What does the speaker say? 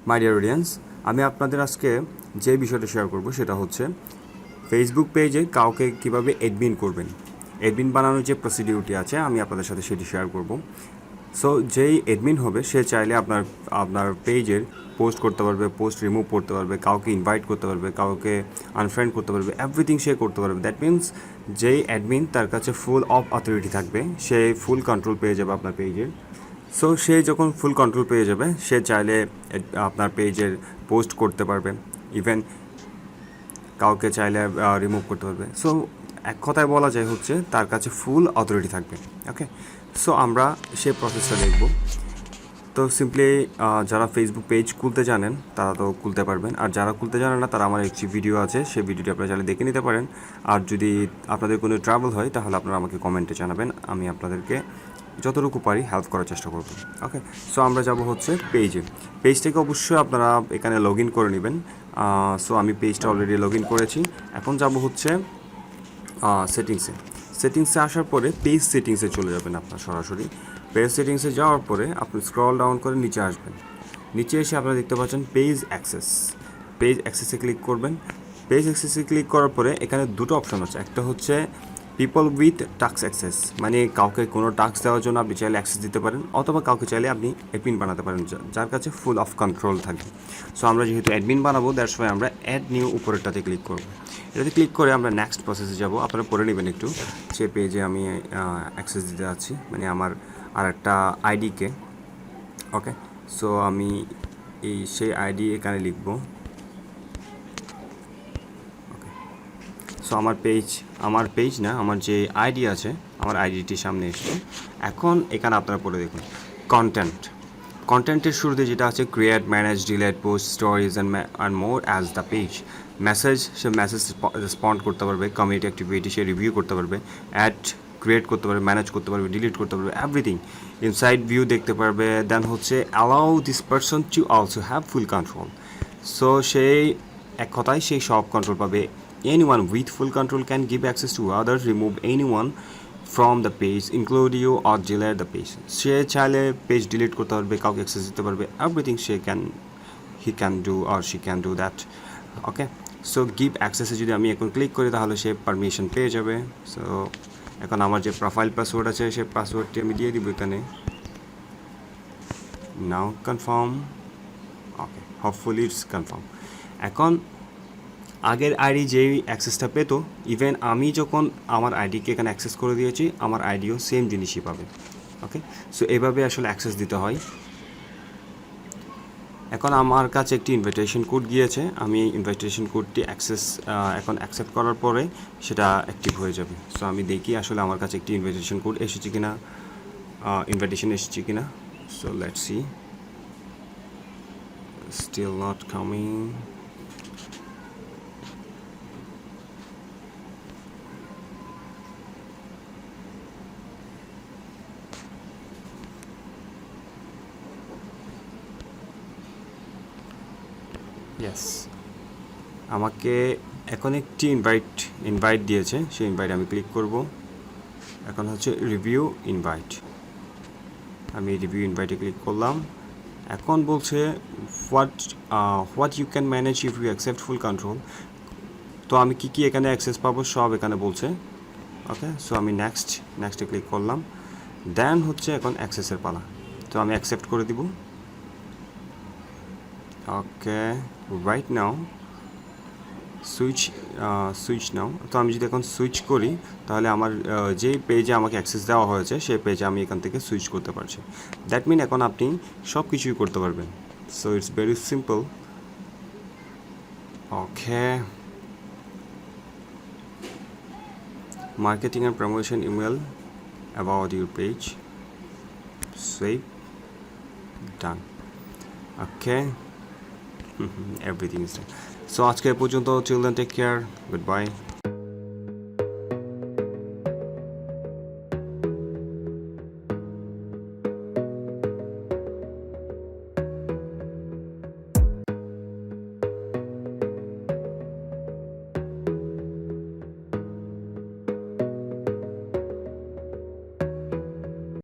My dear audience, আমি আপনাদের আজকে যে বিষয়টা শেয়ার করব সেটা হচ্ছে ফেসবুক পেজে কাউকে কিভাবে অ্যাডমিন করবেন। অ্যাডমিন বানানোর যে প্রসিডিউরটি আছে আমি আপনাদের সাথে সেটি শেয়ার করব। সো যেই অ্যাডমিন হবে সে চাইলে আপনার পেজের পোস্ট করতে পারবে, পোস্ট রিমুভ করতে পারবে, কাউকে ইনভাইট করতে পারবে, কাউকে আনফ্রেন্ড করতে পারবে, এভরিথিং সে করতে পারবে। দ্যাট মিনস যেই অ্যাডমিন তার কাছে ফুল অফ অথরিটি থাকবে, সে ফুল কন্ট্রোল পেয়ে যাবে আপনার পেজের। সো সে যখন ফুল কন্ট্রোল পেয়ে যাবে সে চাইলে আপনার পেজের পোস্ট করতে পারবে, ইভেন কাউকে চাইলে রিমুভ করতে পারবে। সো এক কথায় বলা যায় হচ্ছে তার কাছে ফুল অথরিটি থাকবে। ওকে, সো আমরা সেই প্রসেসটা দেখব। তো সিম্পলি যারা ফেসবুক পেজ খুলতে জানেন তারা তো খুলতে পারবেন, আর যারা খুলতে জানেন না তারা আমার একটি ভিডিও আছে, সেই ভিডিওটি আপনারা চাইলে দেখে নিতে পারেন। আর যদি আপনাদের কোনো ট্রাবল হয় তাহলে আপনারা আমাকে কমেন্টে জানাবেন, আমি আপনাদেরকে যতটুকু পারি হেল্প করার চেষ্টা করব। ওকে, সো আমরা যাব হচ্ছে পেজ থেকে অবশ্যই আপনারা এখানে লগ ইন করে নেবেন। সো আমি পেজটা অলরেডি লগ ইন করেছি। এখন যাব হচ্ছে সেটিংসে আসার পরে পেজ সেটিংসে চলে যাবেন। আপনার সরাসরি পেজ সেটিংসে যাওয়ার পরে আপনি স্ক্রল ডাউন করে নিচে আসবেন। নিচে এসে আপনারা দেখতে পাচ্ছেন পেজ অ্যাক্সেসে ক্লিক করবেন। পেজ অ্যাক্সেসে ক্লিক করার পরে এখানে দুটো অপশন আছে। একটা হচ্ছে পিপল উইথ টাস্ক অ্যাক্সেস, মানে কাউকে কোনো টাস্ক দেওয়ার জন্য আপনি চাইলে অ্যাক্সেস দিতে পারেন, অথবা কাউকে চাইলে আপনি অ্যাডমিন বানাতে পারেন যার কাছে ফুল অফ কন্ট্রোল থাকবে। সো আমরা যেহেতু অ্যাডমিন বানাবো দ্যাটস ওয়াই আমরা অ্যাড নিউ উপরেরটাতে ক্লিক করব। এটাতে ক্লিক করে আমরা নেক্সট প্রসেসে যাব। আপনারা পড়ে নেবেন একটু, সে পেজে আমি অ্যাক্সেস দিতে যাচ্ছি, মানে আমার আর একটা আইডিকে। ওকে, সো আমি সেই আইডি এখানে লিখব। সো আমার পেজ না, আমার যে আইডি আছে আমার আইডিটির সামনে এসেছে। এখন এখানে আপনারা পড়ে দেখুন কন্টেন্টের শুরুতে যেটা আছে create, manage, delete, post, stories and more as the page. Say message respond করতে পারবে, কমিউনিটি অ্যাক্টিভিটি সে রিভিউ করতে পারবে, অ্যাড ক্রিয়েট করতে পারবে, ম্যানেজ করতে পারবে, ডিলিট করতে পারবে, এভরিথিং। ইনসাইড ভিউ দেখতে পারবে। দেন হচ্ছে allow this person to also have full control. So সেই এক কথায় সেই সব কন্ট্রোল পাবে। Anyone with full control can give access to others, remove anyone from the page, include you or delete the page. সে চাইলে পেজ ডিলিট করতে পারবে, কাউকে অ্যাক্সেস দিতে পারবে, everything he can do or she can do that. Okay, so give অ্যাক্সেসে যদি আমি এখন ক্লিক করি তাহলে সে পারমিশন পেয়ে যাবে। সো এখন আমার যে প্রোফাইল পাসওয়ার্ড আছে সেই পাসওয়ার্ডটি আমি দিয়ে দিব এখানে। Now confirm. Okay, hopefully it's confirm. এখন আগের আইডি যেই অ্যাক্সেসটা পেত, ইভেন আমি যখন আমার আইডিকে এখানে অ্যাক্সেস করে দিয়েছি আমার আইডিও সেম জিনিসই পাবে। ওকে, সো এভাবে আসলে অ্যাক্সেস দিতে হয়। এখন আমার কাছে একটি ইনভাইটেশন কোড গিয়েছে, আমি ইনভাইটেশন কোডটি এখন অ্যাকসেপ্ট করার পরে সেটা অ্যাক্টিভ হয়ে যাবে। সো আমি দেখি আসলে আমার কাছে একটি ইনভাইটেশন কোড এসেছে কিনা, ইনভাইটেশন এসেছে কিনা। So let's see, still not coming. Yes, আমাকে এখন একটি ইনভাইট দিয়েছে, সেই ইনভাইট আমি ক্লিক করব। এখন হচ্ছে রিভিউ ইনভাইট, আমি রিভিউ ইনভাইটে ক্লিক করলাম। এখন বলছে what you can manage if you accept full control. তো আমি কী এখানে অ্যাক্সেস পাবো সব এখানে বলছে। ওকে, সো আমি নেক্সটে ক্লিক করলাম। দেন হচ্ছে এখন অ্যাক্সেসের পালা, তো আমি অ্যাকসেপ্ট করে দিব। ওকে, রাইট নাও সুইচ নাও। তো আমি যদি এখন সুইচ করি তাহলে আমার যে পেজে আমাকে অ্যাক্সেস দেওয়া হয়েছে সেই পেজে আমি এখান থেকে সুইচ করতে পারছি। দ্যাট মিন এখন আপনি সব কিছুই করতে পারবেন। So it's very simple. Okay, marketing and promotion email about your page, save, done. Okay, everything is done. So আজকে পর্যন্ত, till then take care, goodbye.